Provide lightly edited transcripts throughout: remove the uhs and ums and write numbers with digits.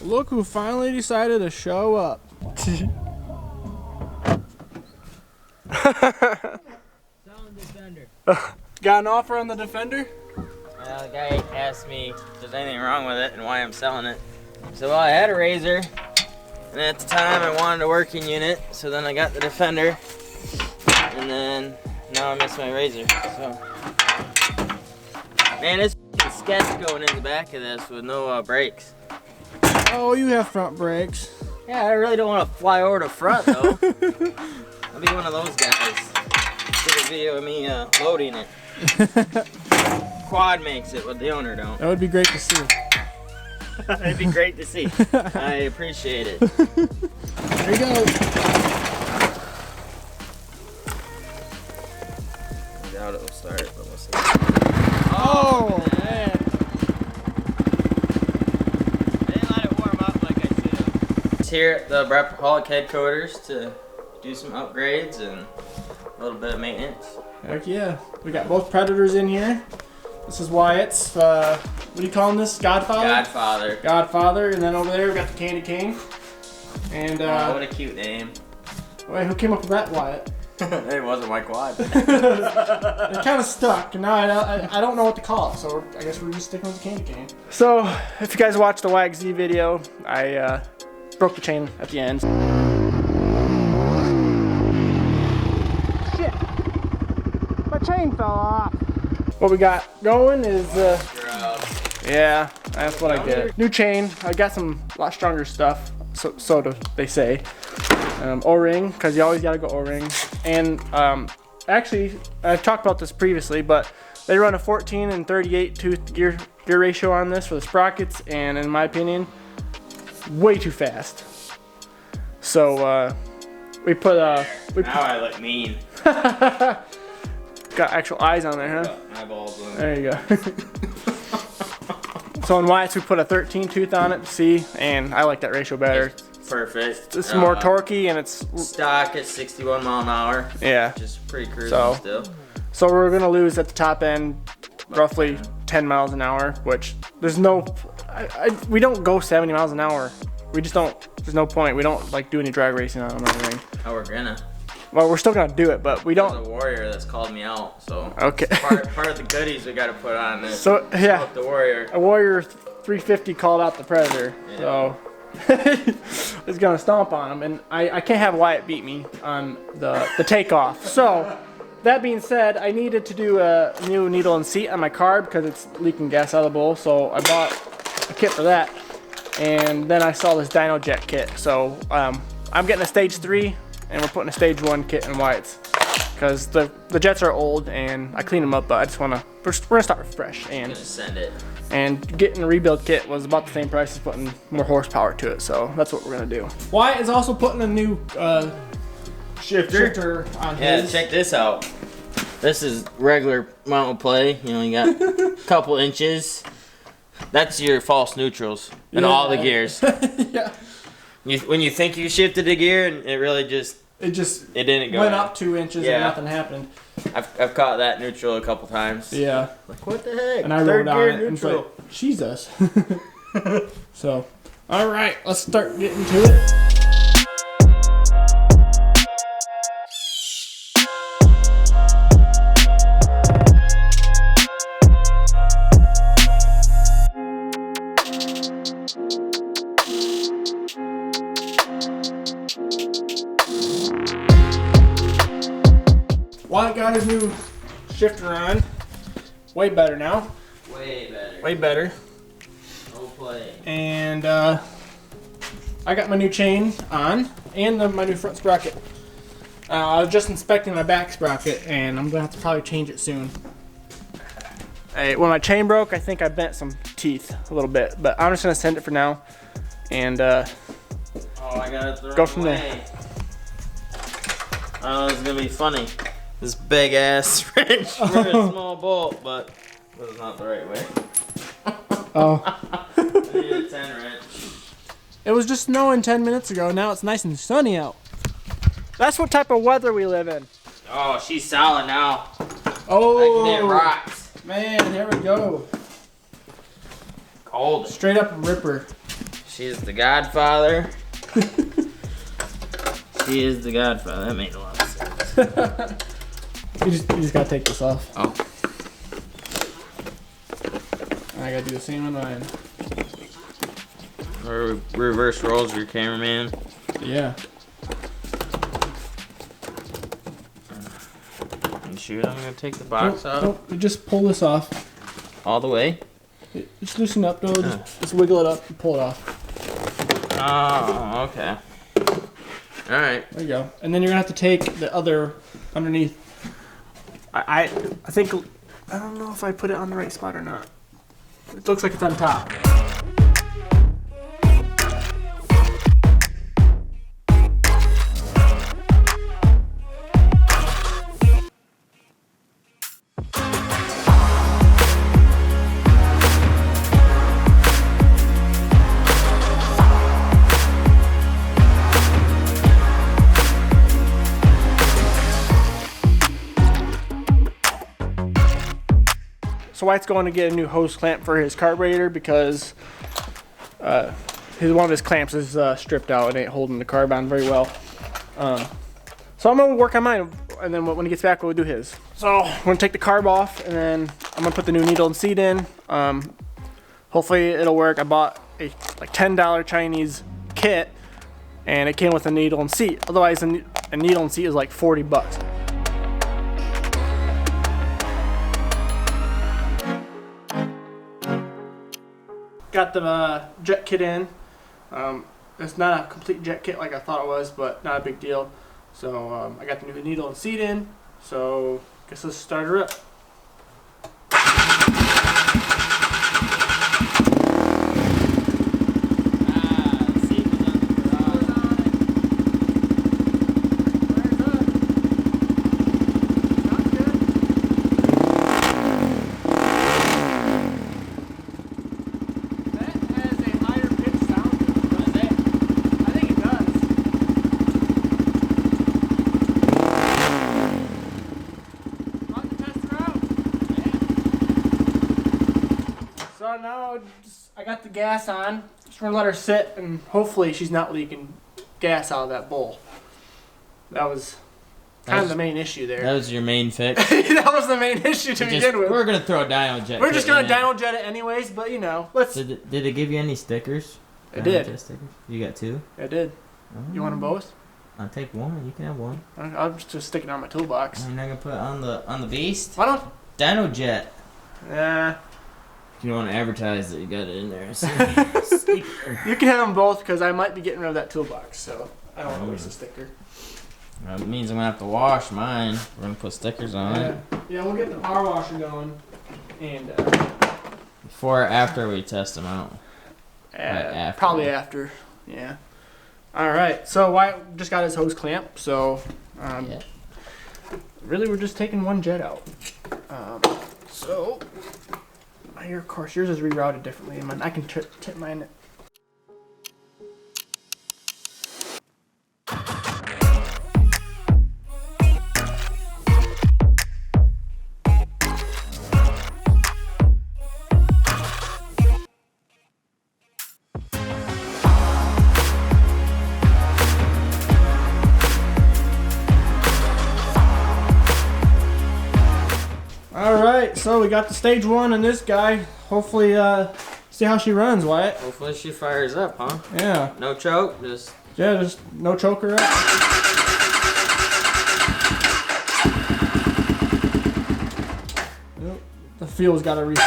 Look who finally decided to show up. Selling Defender. Got an offer on the Defender? The guy asked me if there's anything wrong with it and why I'm selling it. So, well, I had a Razor, and at the time I wanted a working unit, so then I got the Defender, and then now I miss my Razor. So, man, it's sketch going in the back of this with no brakes. Oh, you have front brakes. Yeah, I really don't want to fly over the front though. I'll be one of those guys. Did a video of me loading it. Quad makes it, but the owner don't. That would be great to see. It'd be great to see. I appreciate it. There you go. I doubt it'll start, but we'll see. Oh, man. I didn't let it warm up like I should have. It's here at the Brapaholic headquarters to do some upgrades and a little bit of maintenance. Heck yeah. We got both Predators in here. This is Wyatt's, what are you calling this? Godfather? Godfather. Godfather, and then over there we got the Candy Cane. And, oh, what a cute name. Wait, who came up with that, Wyatt? It wasn't my quad. It kind of stuck, and now I don't know what to call it, so I guess we're just sticking with the Candy Cane. So, if you guys watched the YXZ video, I broke the chain at the end. Shit! My chain fell off. What we got going is, yeah, that's what I did. New chain. I got some lot stronger stuff, so do they say. O-ring, because you always gotta go O-ring. And actually, I've talked about this previously, but they run a 14 and 38 tooth gear ratio on this for the sprockets, and in my opinion, way too fast. So we put now I look mean. Got actual eyes on there, huh? Eyeballs on there you go. So in Wyatt's we put a 13 tooth on it to see, and I like that ratio better. It's perfect. It's more torquey, and it's stock at 61 mile an hour. Yeah. Just pretty cruising still. So we're gonna lose at the top end roughly 10 miles an hour, which there's no, we don't go 70 miles an hour. We just don't, there's no point. We don't like do any drag racing on them or anything. Oh, we're gonna. Well, we're still gonna do it, but we don't. There's a warrior that's called me out, so. Okay. part of the goodies we gotta put on this. So, yeah. The warrior. A Warrior 350 called out the Predator, yeah. So. It's gonna stomp on him, and I can't have Wyatt beat me on the takeoff. So, that being said, I needed to do a new needle and seat on my carb because it's leaking gas out of the bowl, so I bought a kit for that. And then I saw this dynojet kit, so I'm getting a stage 3, and we're putting a stage 1 kit in Wyatt's because the jets are old and I clean them up, but I just wanna, we're gonna start fresh and send it. And getting a rebuild kit was about the same price as putting more horsepower to it, so that's what we're gonna do. Wyatt is also putting a new shifter on his. Yeah, check this out. This is regular mount play. You know, you got a couple inches. That's your false neutrals in all the gears. Yeah. When you think you shifted a gear, and it really just it didn't go. Went up 2 inches and nothing happened. I've caught that neutral a couple times. Yeah. Like, what the heck? And I rode on it and like, Jesus. So, all right, let's start getting to it. Wyatt got his new shifter on. Way better now. Way better. Way better. No play. And I got my new chain on and my new front sprocket. I was just inspecting my back sprocket, and I'm gonna have to probably change it soon. When my chain broke, I think I bent some teeth a little bit, but I'm just gonna send it for now, and I got it the wrong go from way. there. Oh, it's gonna be funny. This big ass wrench for a small bolt, but it was not the right way. Oh. I needed a 10 wrench. It was just snowing 10 minutes ago. Now it's nice and sunny out. That's what type of weather we live in. Oh, she's solid now. Oh, like it rocks. Man, there we go. Cold. Straight up ripper. She is the godfather. She is the godfather. That made a lot of sense. You just gotta take this off. Oh. I gotta do the same on mine. Or reverse rolls your cameraman. Yeah. You sure I'm gonna take the box out? Nope, just pull this off. All the way? Just loosen up, though. Just wiggle it up and pull it off. Oh, okay. Alright. There you go. And then you're gonna have to take the other underneath. I think, I don't know if I put it on the right spot or not. It looks like it's on top. So White's going to get a new hose clamp for his carburetor because one of his clamps is stripped out. It ain't holding the carb on very well. So I'm gonna work on mine, and then when he gets back, we'll do his. So I'm gonna take the carb off, and then I'm gonna put the new needle and seat in. Hopefully it'll work. I bought a like $10 Chinese kit, and it came with a needle and seat. Otherwise, a needle and seat is like 40 bucks. Got the jet kit in. It's not a complete jet kit like I thought it was, but not a big deal. So I got the new needle and seat in. So guess let's start her up. So now I got the gas on. Just gonna let her sit, and hopefully she's not leaking gas out of that bowl. That was kind of the main issue there. That was your main fix? That was the main issue to begin with. We're gonna throw a dynojet. We're just gonna dynojet it anyways, but you know, let's. Did it give you any stickers? It did. Stickers? You got two? It did. Oh. You want them both? I'll take one. You can have one. I'll just stick it on my toolbox. You're not gonna put it on the beast? Why don't? Dynojet. Yeah. You don't want to advertise that you got it in there. You can have them both because I might be getting rid of that toolbox, so I don't want to waste a sticker. It means I'm gonna have to wash mine. We're gonna put stickers on it. Yeah, we'll get the power washer going, and before or after we test them out. After. Probably after. Yeah. All right. So Wyatt just got his hose clamp. So really, we're just taking one jet out. So. Here, of course, yours is rerouted differently. And I can tip mine. Alright, so we got the stage one on this guy. Hopefully, see how she runs, Wyatt. Hopefully she fires up, huh? Yeah. No choke, just no choker up. The fuel's got to reset.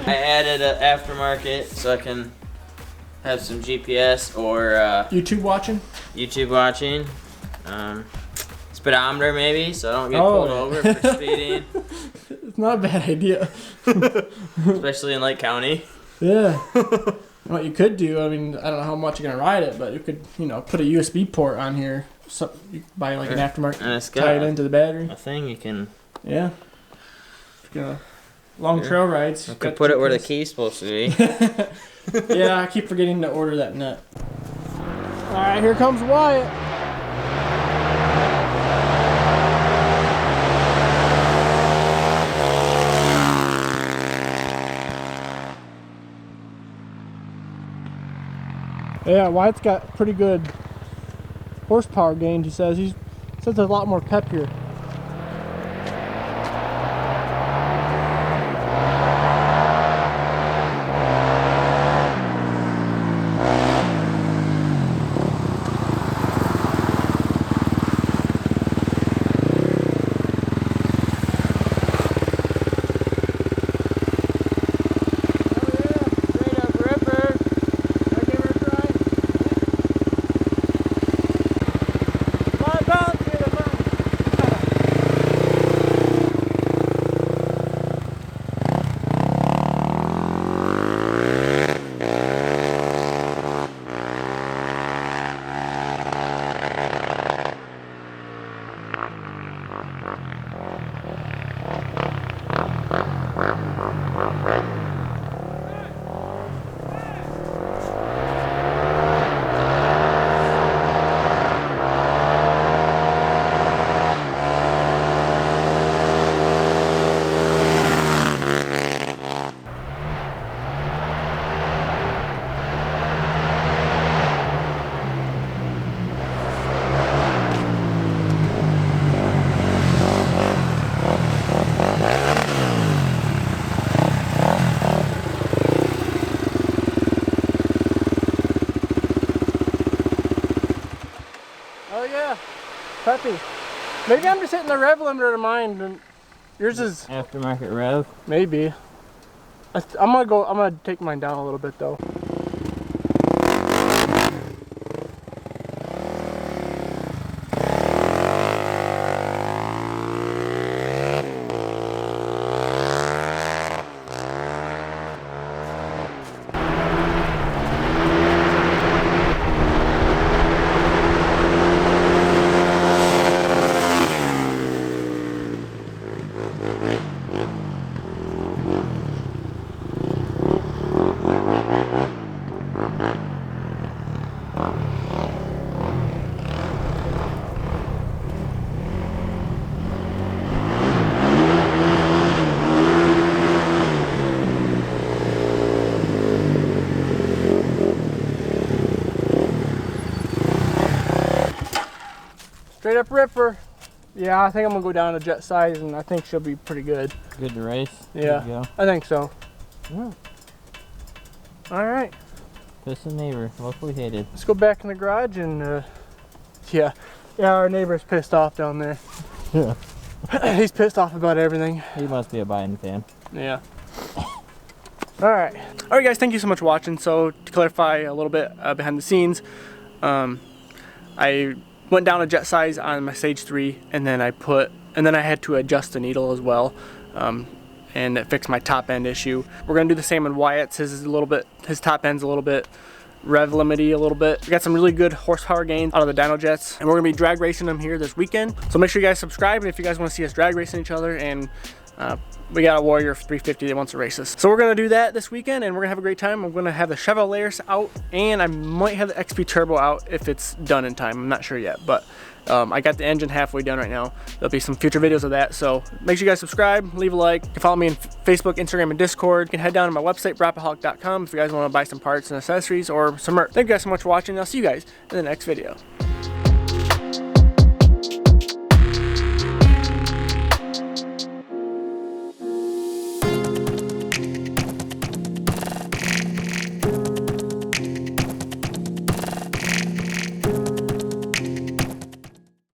I added an aftermarket so I can have some GPS or YouTube watching. Speedometer maybe, so I don't get pulled over for speeding. It's not a bad idea. Especially in Lake County. Yeah. What you could do, I mean, I don't know how much you're gonna ride it, but you could, put a USB port on here. So you could buy like an aftermarket, tie it into the battery. A thing you can. Yeah. Long trail rides. I could put it where the key's supposed to be. Yeah, I keep forgetting to order that nut. All right, here comes Wyatt. Yeah, Wyatt's got pretty good horsepower gains, he says. He says there's a lot more pep here. Oh yeah, peppy. Maybe I'm just hitting the rev limiter to mine, and yours is aftermarket rev. Maybe. I'm gonna take mine down a little bit though. Straight up ripper. Yeah, I think I'm gonna go down to jet size, and I think she'll be pretty good. Good to race. Yeah, Go. I think so. Yeah. All right. Piston neighbor, locally hated. Let's go back in the garage and yeah, our neighbor's pissed off down there. Yeah. He's pissed off about everything. He must be a Biden fan. Yeah. Alright guys, thank you so much for watching. So to clarify a little bit behind the scenes, I went down a jet size on my stage 3, and then I had to adjust the needle as well, and it fixed my top end issue. We're gonna do the same on Wyatt's. His top end's a little bit rev limity a little bit. We got some really good horsepower gains out of the Dynojets, and we're gonna be drag racing them here this weekend. So make sure you guys subscribe, and if you guys want to see us drag racing each other, and we got a Warrior 350 that wants to race us. So we're gonna do that this weekend, and we're gonna have a great time. I'm gonna have the Chevrolet out, and I might have the XP Turbo out if it's done in time. I'm not sure yet, but I got the engine halfway done right now. There'll be some future videos of that, so make sure you guys subscribe, leave a like. You can follow me on Facebook, Instagram, and Discord. You can head down to my website, brapaholic.com, if you guys want to buy some parts and accessories or some merch. Thank you guys so much for watching. I'll see you guys in the next video.